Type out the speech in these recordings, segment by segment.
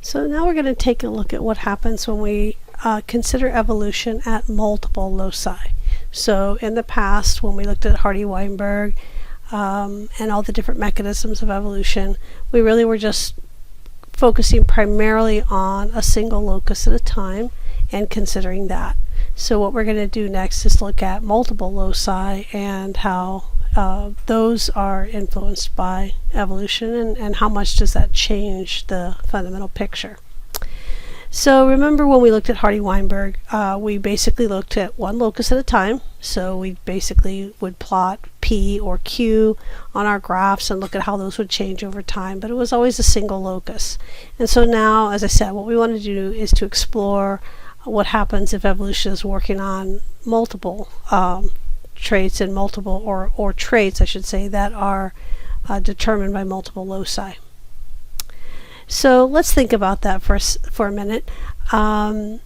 So now we're going to take a look at what happens when we consider evolution at multiple loci. So in the past, when we looked at Hardy-Weinberg and all the different mechanisms of evolution, we really were just focusing primarily on a single locus at a time and considering that. So what we're going to do next is look at multiple loci and how those are influenced by evolution and how much does that change the fundamental picture. So remember when we looked at Hardy-Weinberg, we basically looked at one locus at a time. So we basically would plot P or Q on our graphs and look at how those would change over time, but it was always a single locus. And so now, as I said, what we want to do is to explore what happens if evolution is working on multiple traits and multiple, or traits I should say, that are determined by multiple loci. So let's think about that for a minute. In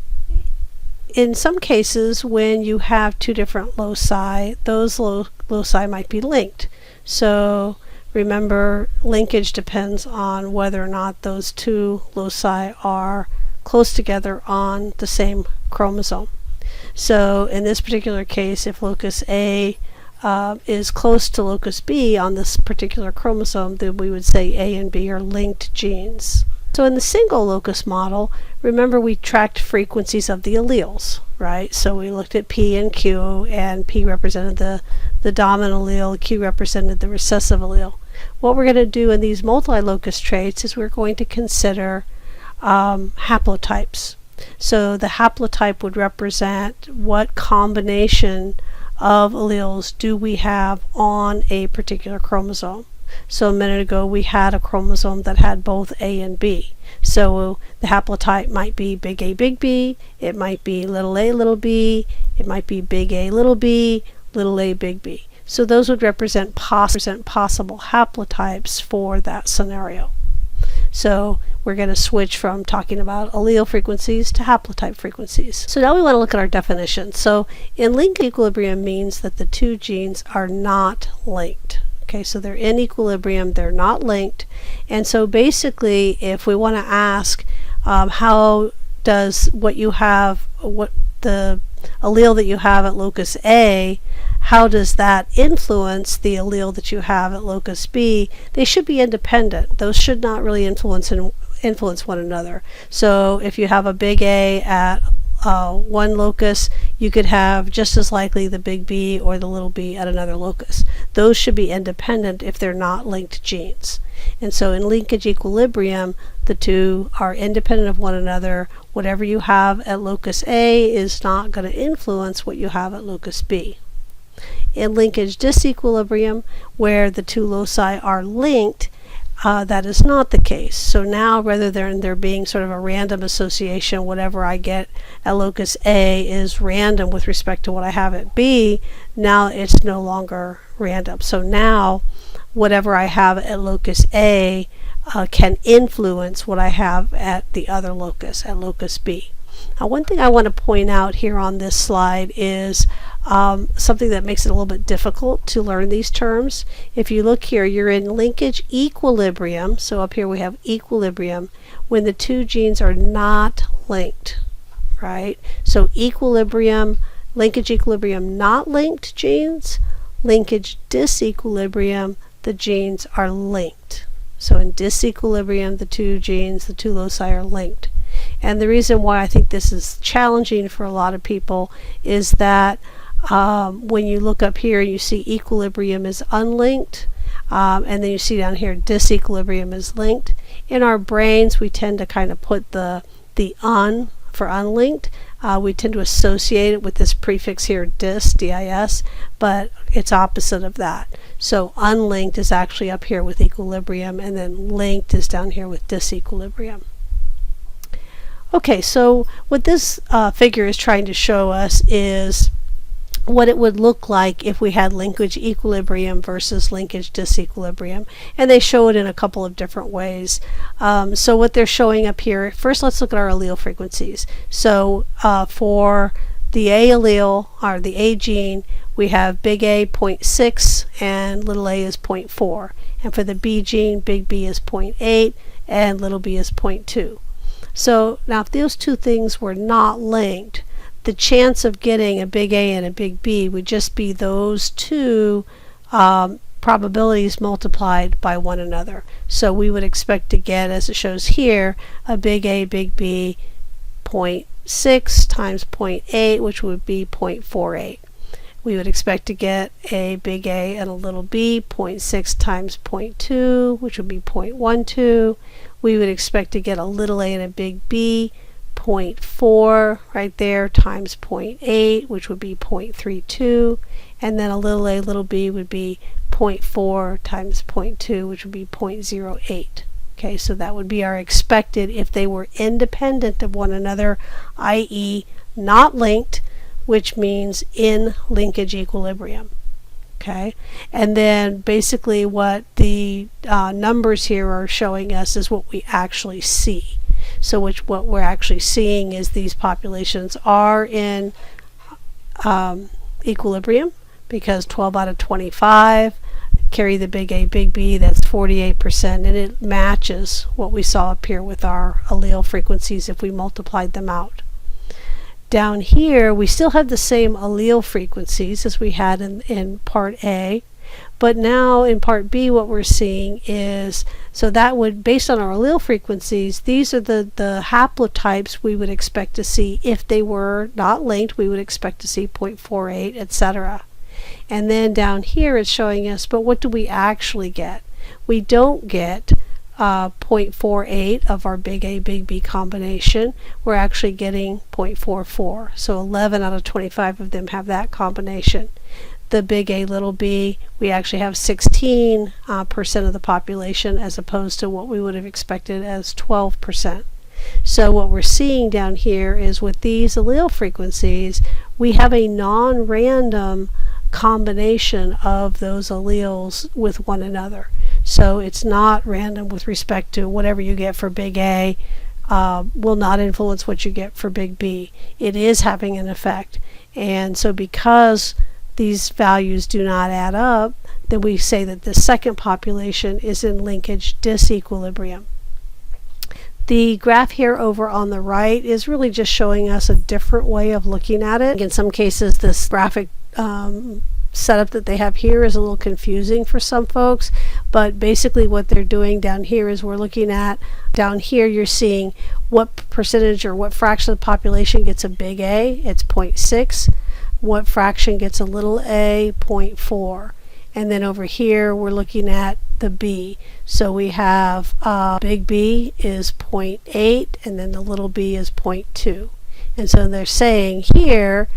some cases, when you have two different loci, those loci might be linked. So remember, linkage depends on whether or not those two loci are close together on the same chromosome. So in this particular case, if locus A is close to locus B on this particular chromosome, then we would say A and B are linked genes. So in the single locus model, remember we tracked frequencies of the alleles, right? So we looked at P and Q, and P represented the dominant allele, Q represented the recessive allele. What we're going to do in these multi-locus traits is we're going to consider haplotypes. So the haplotype would represent what combination of alleles do we have on a particular chromosome. So a minute ago we had a chromosome that had both A and B. So the haplotype might be big A, big B, it might be little a, little b, it might be big A, little b, little a, big B. So those would represent possible haplotypes for that scenario. So we're going to switch from talking about allele frequencies to haplotype frequencies. So now we want to look at our definition. So in linkage equilibrium means that the two genes are not linked. Okay, so they're in equilibrium, they're not linked. And so basically, if we want to ask how does what the allele that you have at locus A, how does that influence the allele that you have at locus B? They should be independent. Those should not really influence one another. So if you have a big A at one locus, you could have just as likely the big B or the little b at another locus. Those should be independent if they're not linked genes. And so in linkage equilibrium, the two are independent of one another. Whatever you have at locus A is not going to influence what you have at locus B. In linkage disequilibrium, where the two loci are linked, that is not the case. So now, rather than there being sort of a random association, whatever I get at locus A is random with respect to what I have at B, now it's no longer random. So now whatever I have at locus A can influence what I have at the other locus, at locus B. Now, one thing I want to point out here on this slide is something that makes it a little bit difficult to learn these terms. If you look here, you're in linkage equilibrium. So up here we have equilibrium when the two genes are not linked, right? So equilibrium, linkage equilibrium, not linked genes. Linkage disequilibrium, the genes are linked. So in disequilibrium, the two genes, the two loci are linked. And the reason why I think this is challenging for a lot of people is that when you look up here, you see equilibrium is unlinked, and then you see down here disequilibrium is linked. In our brains, we tend to kind of put the un for unlinked. We tend to associate it with this prefix here, dis, D-I-S, but it's opposite of that. So unlinked is actually up here with equilibrium, and then linked is down here with disequilibrium. Okay, so what this figure is trying to show us is what it would look like if we had linkage equilibrium versus linkage disequilibrium. And they show it in a couple of different ways. So what they're showing up here, first let's look at our allele frequencies. So for the A allele, or the A gene, we have big A 0.6 and little a is 0.4. And for the B gene, big B is 0.8 and little b is 0.2. So now if those two things were not linked, the chance of getting a big A and a big B would just be those two probabilities multiplied by one another. So we would expect to get, as it shows here, a big A, big B, 0.6 times 0.8, which would be 0.48. We would expect to get a big A and a little b, 0.6 times 0.2, which would be 0.12. We would expect to get a little a and a big B, 0.4 right there times 0.8, which would be 0.32. And then a little b would be 0.4 times 0.2, which would be 0.08. Okay, so that would be our expected if they were independent of one another, i.e. not linked, which means in linkage equilibrium. Okay, and then basically what the numbers here are showing us is what we actually see. So what we're actually seeing is these populations are in equilibrium, because 12 out of 25 carry the big A, big B, that's 48%, and it matches what we saw up here with our allele frequencies if we multiplied them out. Down here, we still have the same allele frequencies as we had in part A, but now in part B what we're seeing is, so that would, based on our allele frequencies, these are the haplotypes we would expect to see. If they were not linked, we would expect to see 0.48, etc. And then down here it's showing us, but what do we actually get? We don't get 0.48 of our big A, big B combination. We're actually getting 0.44. So 11 out of 25 of them have that combination. The big A, little b, we actually have 16% of the population, as opposed to what we would have expected as 12%. So what we're seeing down here is with these allele frequencies, we have a non-random combination of those alleles with one another. So it's not random with respect to whatever you get for big A will not influence what you get for big B. It is having an effect. And so because these values do not add up, then we say that the second population is in linkage disequilibrium. The graph here over on the right is really just showing us a different way of looking at it. In some cases, this graphic setup that they have here is a little confusing for some folks, but basically what they're doing down here is we're looking at, down here you're seeing what percentage or what fraction of the population gets a big A, it's 0.6. What fraction gets a little a, 0.4. And then over here we're looking at the B. So we have big B is 0.8, and then the little b is 0.2. And so they're saying here,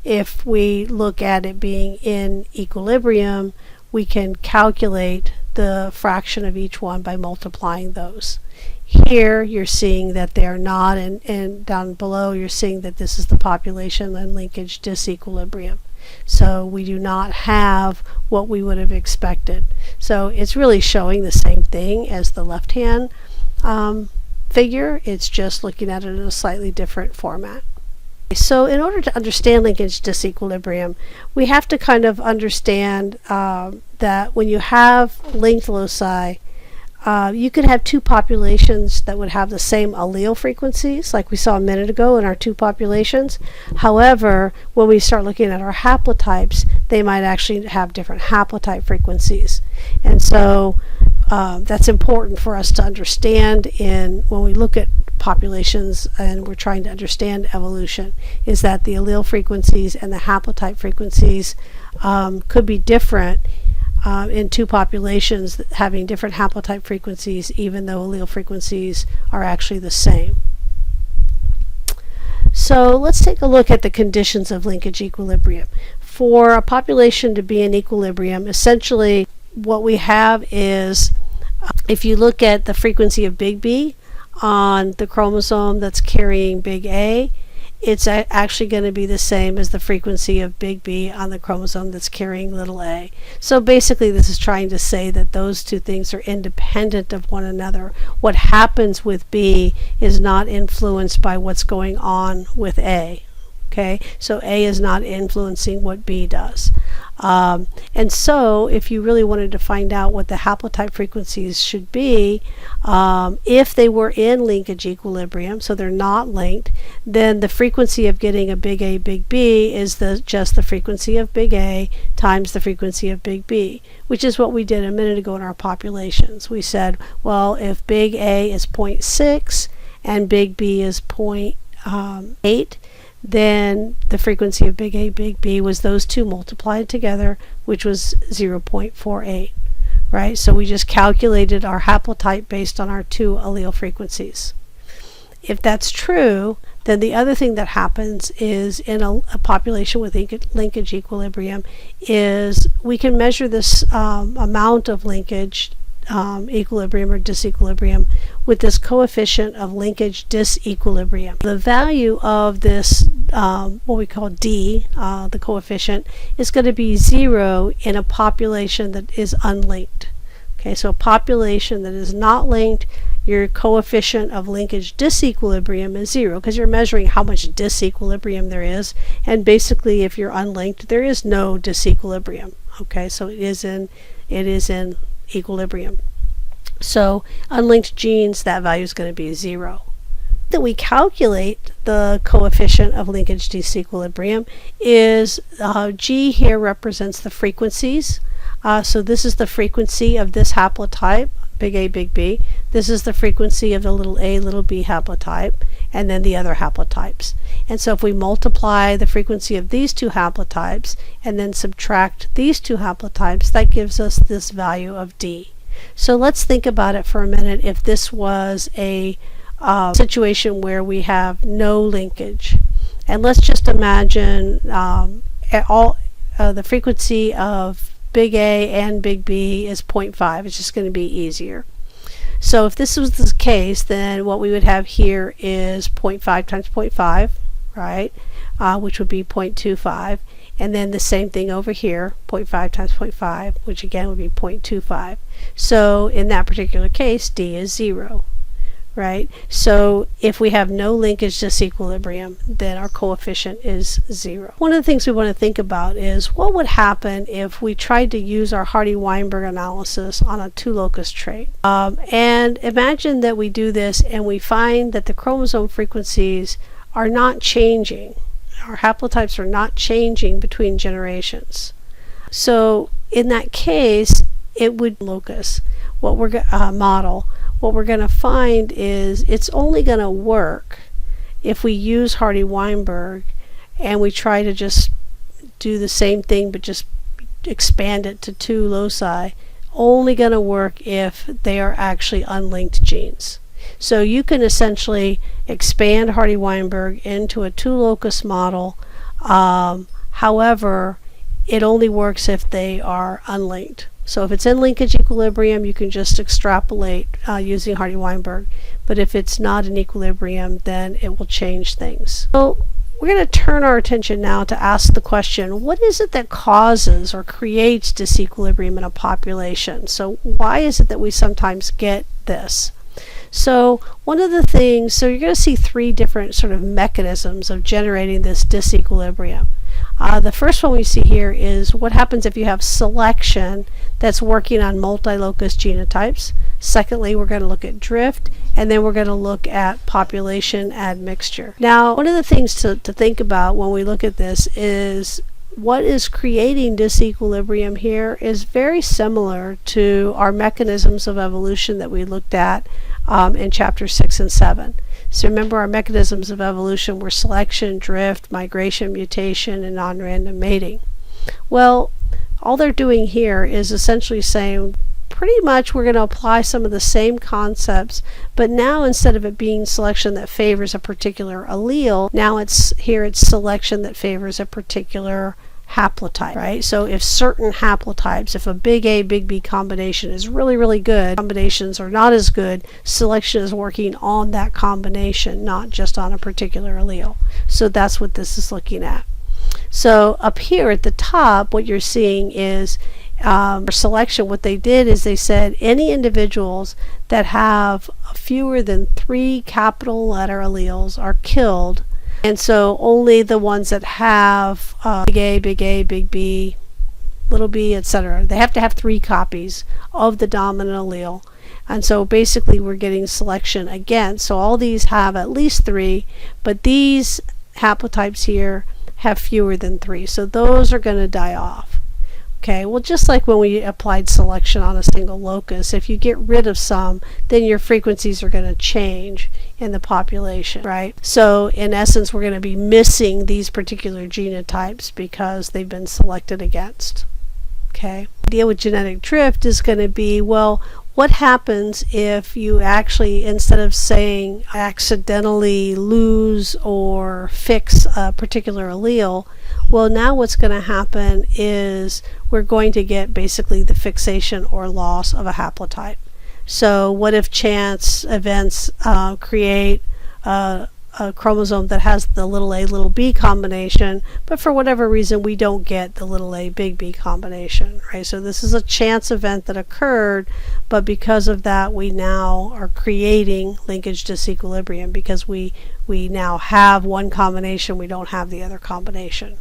if we look at it being in equilibrium, we can calculate the fraction of each one by multiplying those. Here you're seeing that they're not, and down below you're seeing that this is the population in linkage disequilibrium. So we do not have what we would have expected. So it's really showing the same thing as the left-hand figure. It's just looking at it in a slightly different format. So in order to understand linkage disequilibrium, we have to kind of understand that when you have linked loci, you could have two populations that would have the same allele frequencies, like we saw a minute ago in our two populations. However, when we start looking at our haplotypes, they might actually have different haplotype frequencies. And so that's important for us to understand when we look at populations and we're trying to understand evolution, is that the allele frequencies and the haplotype frequencies could be different in two populations having different haplotype frequencies, even though allele frequencies are actually the same. So let's take a look at the conditions of linkage equilibrium. For a population to be in equilibrium, essentially what we have is, if you look at the frequency of big B on the chromosome that's carrying big A, it's actually going to be the same as the frequency of big B on the chromosome that's carrying little a. So basically this is trying to say that those two things are independent of one another. What happens with B is not influenced by what's going on with A. Okay, so A is not influencing what B does. And so if you really wanted to find out what the haplotype frequencies should be, if they were in linkage equilibrium, so they're not linked, then the frequency of getting a big A, big B is just the frequency of big A times the frequency of big B, which is what we did a minute ago in our populations. We said, well, if big A is 0.6 and big B is 0.8, then the frequency of big A, big B was those two multiplied together, which was 0.48, right? So we just calculated our haplotype based on our two allele frequencies. If that's true, then the other thing that happens is in a population with linkage equilibrium is we can measure this amount of linkage equilibrium or disequilibrium with this coefficient of linkage disequilibrium. The value of this, what we call D, the coefficient, is going to be 0 in a population that is unlinked. Okay, so a population that is not linked, your coefficient of linkage disequilibrium is 0 because you're measuring how much disequilibrium there is, and basically if you're unlinked there is no disequilibrium. Okay, so it is in equilibrium. So unlinked genes, that value is going to be 0. That we calculate the coefficient of linkage disequilibrium is G here represents the frequencies. So this is the frequency of this haplotype, big A, big B. This is the frequency of the little a, little b haplotype, and then the other haplotypes. And so if we multiply the frequency of these two haplotypes and then subtract these two haplotypes, that gives us this value of D. So let's think about it for a minute. If this was a situation where we have no linkage, and let's just imagine the frequency of big A and big B is 0.5. It's just going to be easier. So if this was the case, then what we would have here is 0.5 times 0.5, right? Which would be 0.25. And then the same thing over here, 0.5 times 0.5, which again would be 0.25. So in that particular case, D is 0. Right? So if we have no linkage disequilibrium, then our coefficient is 0. One of the things we want to think about is what would happen if we tried to use our Hardy-Weinberg analysis on a two-locus trait. And imagine that we do this and we find that the chromosome frequencies are not changing. Our haplotypes are not changing between generations. So in that case, it would locus. What we're model. What we're going to find is it's only going to work if we use Hardy-Weinberg and we try to just do the same thing but just expand it to two loci. Only going to work if they are actually unlinked genes. So you can essentially expand Hardy-Weinberg into a two-locus model. However, it only works if they are unlinked. So if it's in linkage equilibrium, you can just extrapolate using Hardy-Weinberg. But if it's not in equilibrium, then it will change things. So we're going to turn our attention now to ask the question, what is it that causes or creates disequilibrium in a population? So why is it that we sometimes get this? So one of the things, so you're going to see three different sort of mechanisms of generating this disequilibrium. The first one we see here is what happens if you have selection that's working on multi-locus genotypes. Secondly, we're going to look at drift, and then we're going to look at population admixture. Now, one of the things to think about when we look at this is what is creating disequilibrium here is very similar to our mechanisms of evolution that we looked at in chapter 6 and 7. So remember, our mechanisms of evolution were selection, drift, migration, mutation, and non-random mating. Well, all they're doing here is essentially saying pretty much we're going to apply some of the same concepts, but now instead of it being selection that favors a particular allele, now it's selection that favors a particular haplotype, right? So if certain haplotypes, if a big A, big B combination is really, really good, combinations are not as good, selection is working on that combination, not just on a particular allele. So that's what this is looking at. So up here at the top, what you're seeing is for selection, what they did is they said any individuals that have fewer than 3 capital letter alleles are killed And so only the ones that have big A, big A, big B, little b, etc. They have to have 3 copies of the dominant allele. And so basically we're getting selection again. So all these have at least 3, but these haplotypes here have fewer than 3. So those are going to die off. Okay, well, just like when we applied selection on a single locus, if you get rid of some, then your frequencies are going to change in the population, right? So in essence, we're going to be missing these particular genotypes because they've been selected against. Okay, the idea with genetic drift is going to be, well, what happens if you actually, instead of saying accidentally lose or fix a particular allele, well, now what's going to happen is we're going to get basically the fixation or loss of a haplotype. So what if chance events create a chromosome that has the little a, little b combination, but for whatever reason we don't get the little a, big B combination, right? So this is a chance event that occurred, but because of that we now are creating linkage disequilibrium because we now have one combination, we don't have the other combination.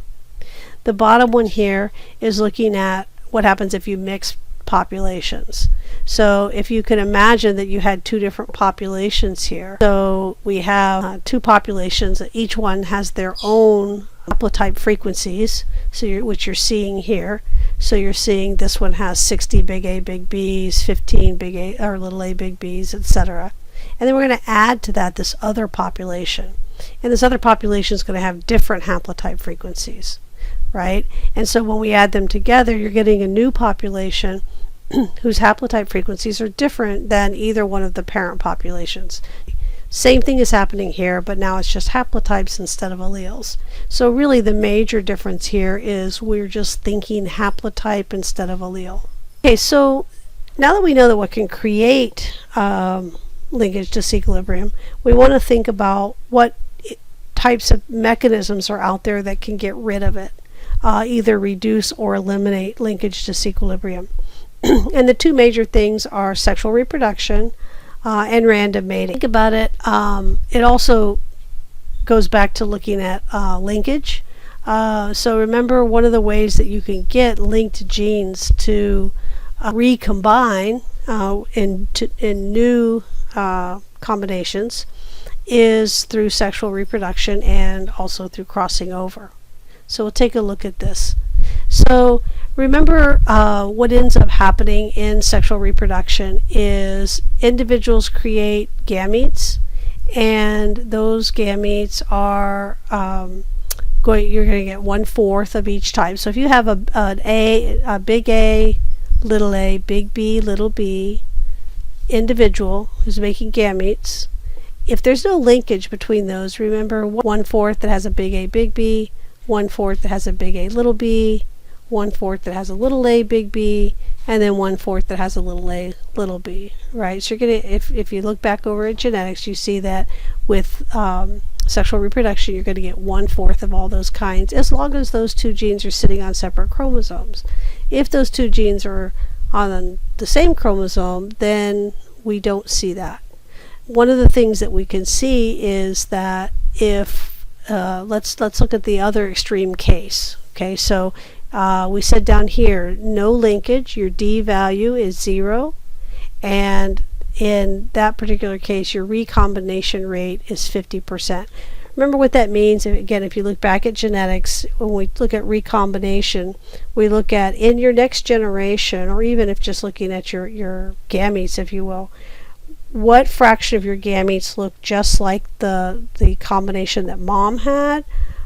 The bottom one here is looking at what happens if you mix populations. So if you can imagine that you had 2 different populations here. So we have 2 populations that each one has their own haplotype frequencies, so which you're seeing here. So you're seeing this one has 60 big A big B's, 15 big A or little a big B's, etc. And then we're going to add to that this other population. And this other population is going to have different haplotype frequencies, right? And so when we add them together, you're getting a new population whose haplotype frequencies are different than either one of the parent populations. Same thing is happening here, but now it's just haplotypes instead of alleles. So really the major difference here is we're just thinking haplotype instead of allele. Okay, so now that we know that what can create linkage disequilibrium, we want to think about what types of mechanisms are out there that can get rid of it, either reduce or eliminate linkage disequilibrium. And the 2 major things are sexual reproduction and random mating. Think about it. It also goes back to looking at linkage. So remember, one of the ways that you can get linked genes to recombine in new combinations is through sexual reproduction and also through crossing over. So we'll take a look at this. So remember, what ends up happening in sexual reproduction is individuals create gametes, and those gametes are you're going to get 1/4 of each type. So if you have a big A, little a, big B, little b individual who's making gametes, if there's no linkage between those, remember 1/4 that has a big A, big B, 1/4 that has a big A, little b, 1/4 that has a little a, big B, and then 1/4 that has a little a, little b, right? So you're going to, if you look back over at genetics, you see that with sexual reproduction, you're going to get 1/4 of all those kinds, as long as those 2 genes are sitting on separate chromosomes. If those 2 genes are on the same chromosome, then we don't see that. One of the things that we can see is that if let's look at the other extreme case. Okay, so we said down here, no linkage, your D value is 0, and in that particular case your recombination rate is 50%. Remember what that means. Again, if you look back at genetics, when we look at recombination, we look at in your next generation, or even if just looking at your gametes, if you will, what fraction of your gametes look just like the combination that mom had,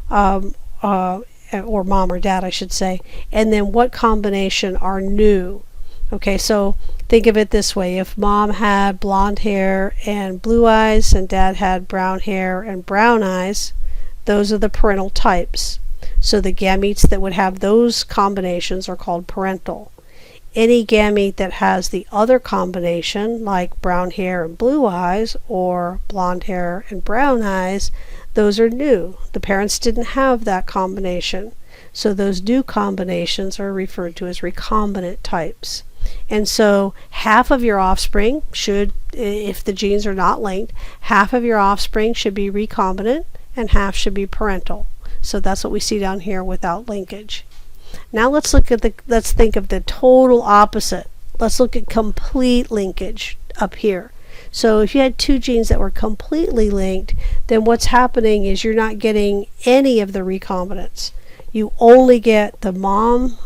or mom or dad I should say, and then what combination are new. Okay, so think of it this way. If mom had blonde hair and blue eyes and dad had brown hair and brown eyes, those are the parental types. So the gametes that would have those combinations are called parental. Any gamete that has the other combination, like brown hair and blue eyes or blonde hair and brown eyes, those are new. The parents didn't have that combination. So those new combinations are referred to as recombinant types. And so half of your offspring should, if the genes are not linked, half of your offspring should be recombinant and half should be parental. So that's what we see down here without linkage. Now let's think of the total opposite. Let's look at complete linkage up here. So if you had two genes that were completely linked, then what's happening is you're not getting any of the recombinants. You only get the mom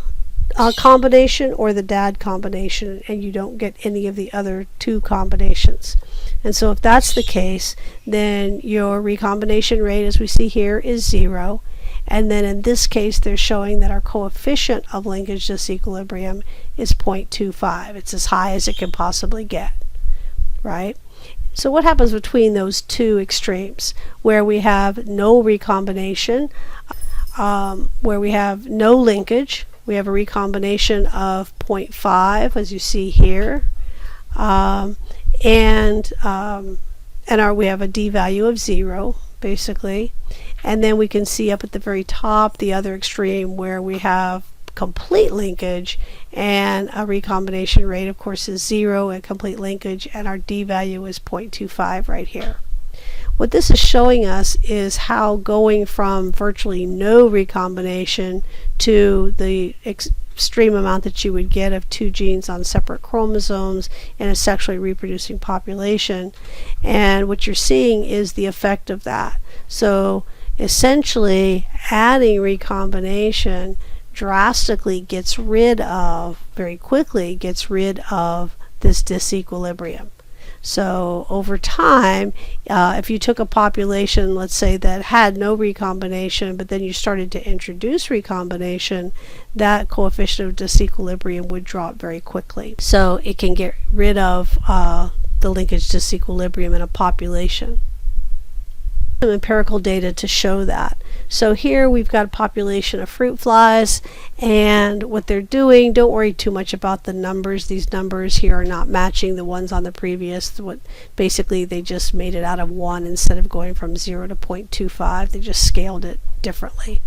combination or the dad combination, and you don't get any of the other two combinations. And so if that's the case, then your recombination rate, as we see here, is 0. And then in this case, they're showing that our coefficient of linkage disequilibrium is 0.25. It's as high as it can possibly get, right? So what happens between those two extremes, where we have no recombination, where we have no linkage, we have a recombination of 0.5, as you see here, we have a d-value of 0, basically. And then we can see up at the very top the other extreme, where we have complete linkage, and a recombination rate, of course, is 0 at complete linkage, and our d-value is 0.25 right here. What this is showing us is how going from virtually no recombination to the extreme amount that you would get of two genes on separate chromosomes in a sexually reproducing population. And what you're seeing is the effect of that. So essentially, adding recombination drastically very quickly gets rid of this disequilibrium. So over time, if you took a population, let's say, that had no recombination, but then you started to introduce recombination, that coefficient of disequilibrium would drop very quickly. So it can get rid of the linkage disequilibrium in a population. Some empirical data to show that. So here we've got a population of fruit flies, and what they're doing, don't worry too much about the numbers. These numbers here are not matching the ones on the previous. Basically, they just made it out of 1 instead of going from 0 to 0.25. They just scaled it differently.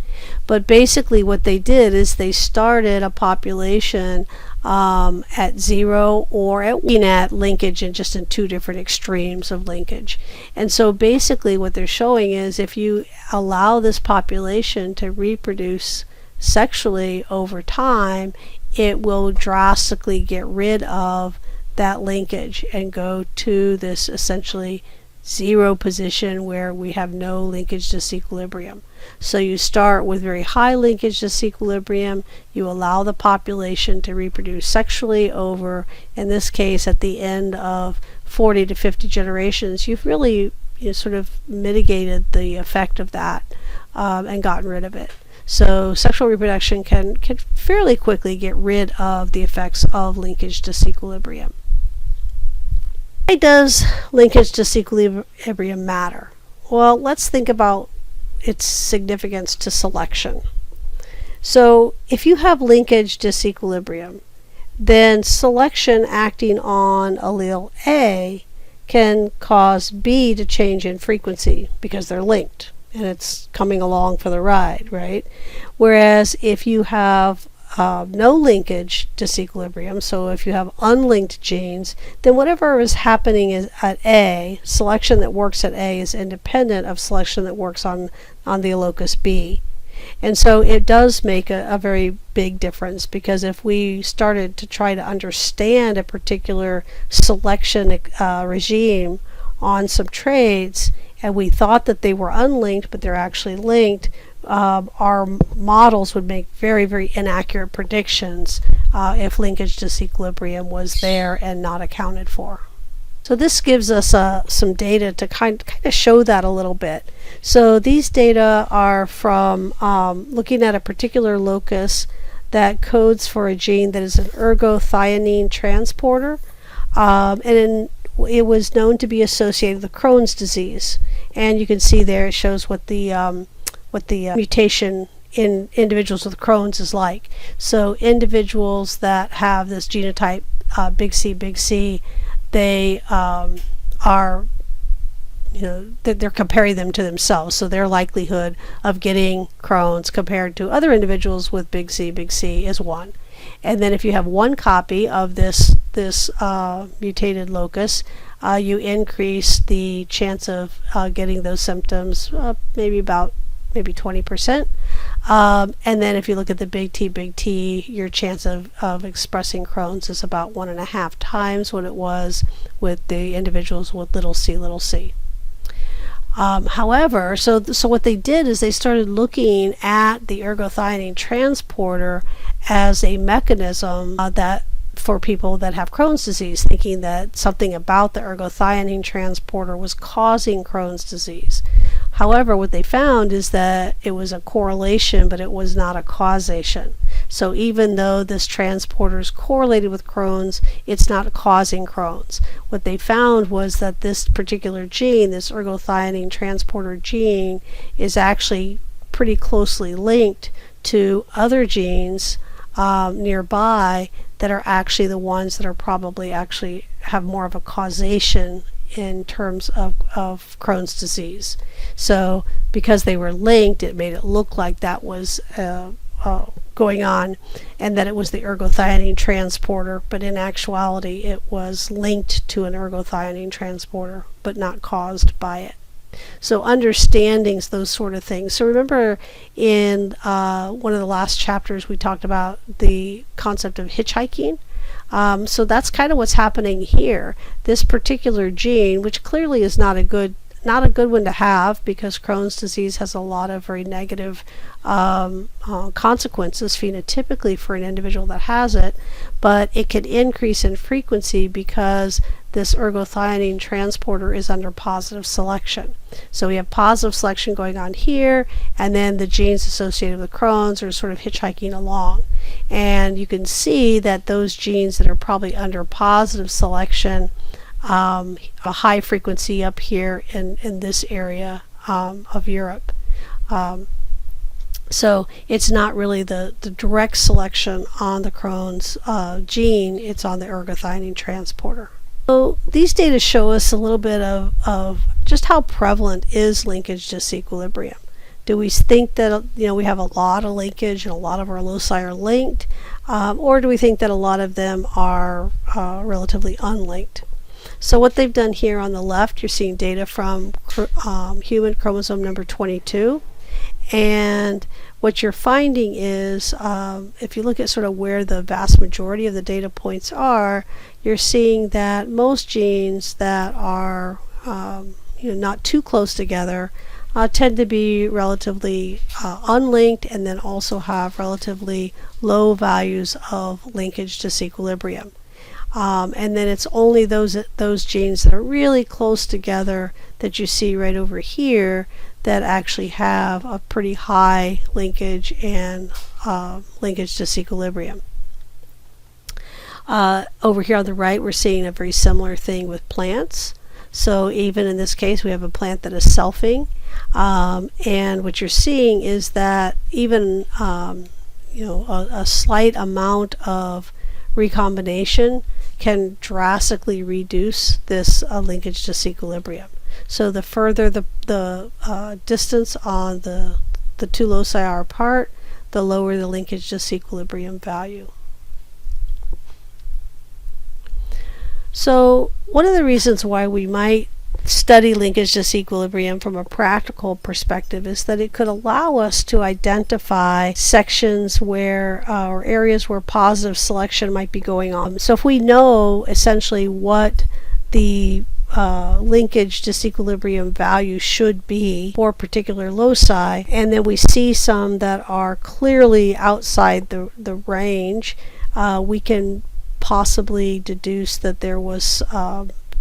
But basically what they did is they started a population at 0 or at linkage, and just in two different extremes of linkage. And so basically what they're showing is if you allow this population to reproduce sexually over time, it will drastically get rid of that linkage and go to this essentially 0 position where we have no linkage disequilibrium. So you start with very high linkage disequilibrium, you allow the population to reproduce sexually over, in this case at the end of 40 to 50 generations, you've really sort of mitigated the effect of that and gotten rid of it. So sexual reproduction can fairly quickly get rid of the effects of linkage disequilibrium. Why does linkage disequilibrium matter? Well, let's think about its significance to selection. So if you have linkage disequilibrium, then selection acting on allele A can cause B to change in frequency because they're linked and it's coming along for the ride, right? Whereas if you have no linkage disequilibrium, so if you have unlinked genes, then whatever is happening at A, selection that works at A is independent of selection that works on the locus B. And so it does make a very big difference, because if we started to try to understand a particular selection regime on some traits, and we thought that they were unlinked but they're actually linked, our models would make very, very inaccurate predictions if linkage disequilibrium was there and not accounted for. So this gives us some data to kind of show that a little bit. So these data are from looking at a particular locus that codes for a gene that is an ergothioneine transporter, and it was known to be associated with Crohn's disease. And you can see there it shows what the mutation in individuals with Crohn's is like. So individuals that have this genotype big C, they are, they're comparing them to themselves. So their likelihood of getting Crohn's compared to other individuals with big C is 1. And then if you have one copy of this mutated locus, you increase the chance of getting those symptoms maybe 20%. And then if you look at the big T, your chance of expressing Crohn's is about 1.5 times what it was with the individuals with little c. However, so what they did is they started looking at the ergothioneine transporter as a mechanism that for people that have Crohn's disease, thinking that something about the ergothioneine transporter was causing Crohn's disease. However, what they found is that it was a correlation, but it was not a causation. So even though this transporter is correlated with Crohn's, it's not causing Crohn's. What they found was that this particular gene, this ergothioneine transporter gene, is actually pretty closely linked to other genes nearby that are actually the ones that are probably actually have more of a causation in terms of Crohn's disease. So because they were linked, it made it look like that was going on and that it was the ergothioneine transporter, but in actuality it was linked to an ergothioneine transporter but not caused by it. So understanding those sort of things. So remember in one of the last chapters we talked about the concept of hitchhiking. So that's kind of what's happening here. This particular gene, which clearly is not a good one to have, because Crohn's disease has a lot of very negative consequences phenotypically for an individual that has it, but it can increase in frequency because this ergothioneine transporter is under positive selection. So we have positive selection going on here, and then the genes associated with Crohn's are sort of hitchhiking along. And you can see that those genes that are probably under positive selection, a high frequency up here in this area of Europe. So it's not really the direct selection on the Crohn's gene, it's on the ergothioneine transporter. So these data show us a little bit of just how prevalent is linkage disequilibrium. Do we think that we have a lot of linkage and a lot of our loci are linked, or do we think that a lot of them are relatively unlinked? So what they've done here on the left, you're seeing data from human chromosome number 22, and what you're finding is if you look at sort of where the vast majority of the data points are, you're seeing that most genes that are not too close together tend to be relatively unlinked, and then also have relatively low values of linkage disequilibrium. And then it's only those genes that are really close together that you see right over here that actually have a pretty high linkage and linkage disequilibrium. Over here on the right, we're seeing a very similar thing with plants. So even in this case, we have a plant that is selfing, and what you're seeing is that even a slight amount of recombination can drastically reduce this linkage disequilibrium. So the further the distance on the two loci are apart, the lower the linkage disequilibrium value. So one of the reasons why we might study linkage disequilibrium from a practical perspective is that it could allow us to identify sections where or areas where positive selection might be going on. So if we know essentially what the linkage disequilibrium value should be for particular loci, and then we see some that are clearly outside the range, we can possibly deduce that there was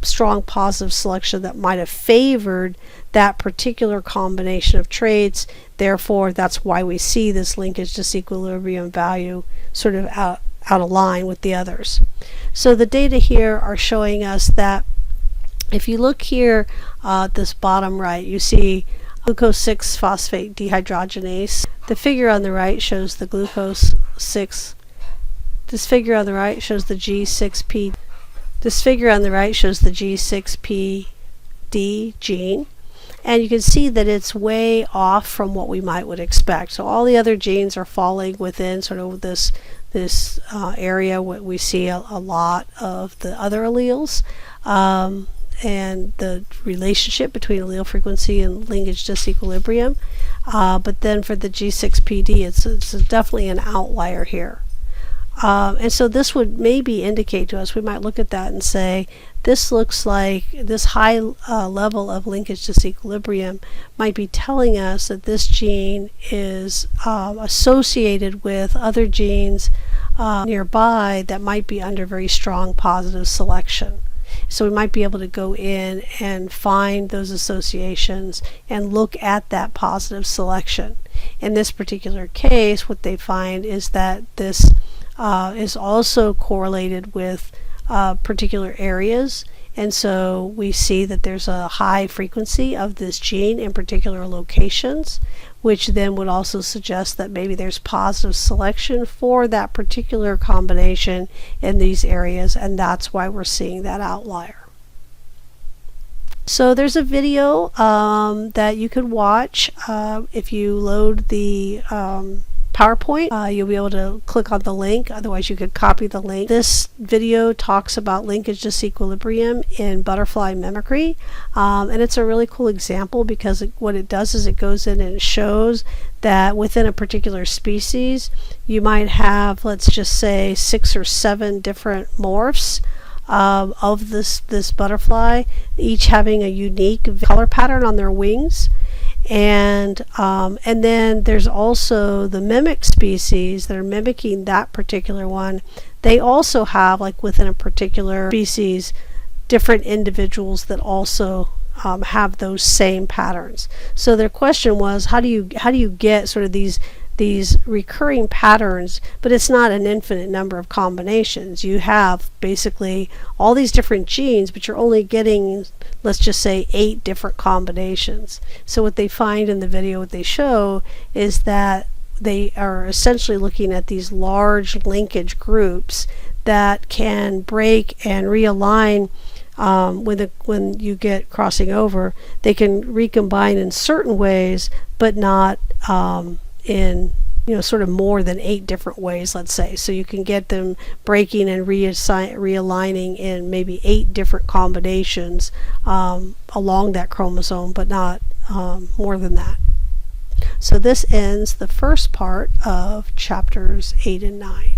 strong positive selection that might have favored that particular combination of traits. Therefore, that's why we see this linkage disequilibrium value sort of out of line with the others. So the data here are showing us that if you look here at this bottom right, you see glucose 6-phosphate dehydrogenase. The figure on the right shows the glucose 6. This figure on the right shows the G6P. This figure on the right shows the G6PD gene, and you can see that it's way off from what we would expect. So all the other genes are falling within sort of this area where we see a lot of the other alleles, the relationship between allele frequency and linkage disequilibrium. But then for the G6PD, it's definitely an outlier here. And so this would maybe indicate to us, we might look at that and say, this looks like this high level of linkage disequilibrium might be telling us that this gene is associated with other genes nearby that might be under very strong positive selection. So we might be able to go in and find those associations and look at that positive selection. In this particular case, what they find is that this is also correlated with particular areas, and so we see that there's a high frequency of this gene in particular locations, which then would also suggest that maybe there's positive selection for that particular combination in these areas, and that's why we're seeing that outlier. So there's a video that you could watch if you load the PowerPoint. You'll be able to click on the link, otherwise you could copy the link. This video talks about linkage disequilibrium in butterfly mimicry, and it's a really cool example because what it does is it goes in and it shows that within a particular species you might have, let's just say, 6 or 7 different morphs of this butterfly, each having a unique color pattern on their wings. And then there's also the mimic species that are mimicking that particular one. They also have, like within a particular species, different individuals that also have those same patterns. So their question was, how do you get sort of these recurring patterns, but it's not an infinite number of combinations. You have basically all these different genes, but you're only getting, let's just say, 8 different combinations. So what they find in the video, what they show, is that they are essentially looking at these large linkage groups that can break and realign when you get crossing over. They can recombine in certain ways, but not in sort of more than 8 different ways, let's say. So you can get them breaking and realigning in maybe 8 different combinations along that chromosome, but not more than that. So this ends the first part of chapters 8 and 9.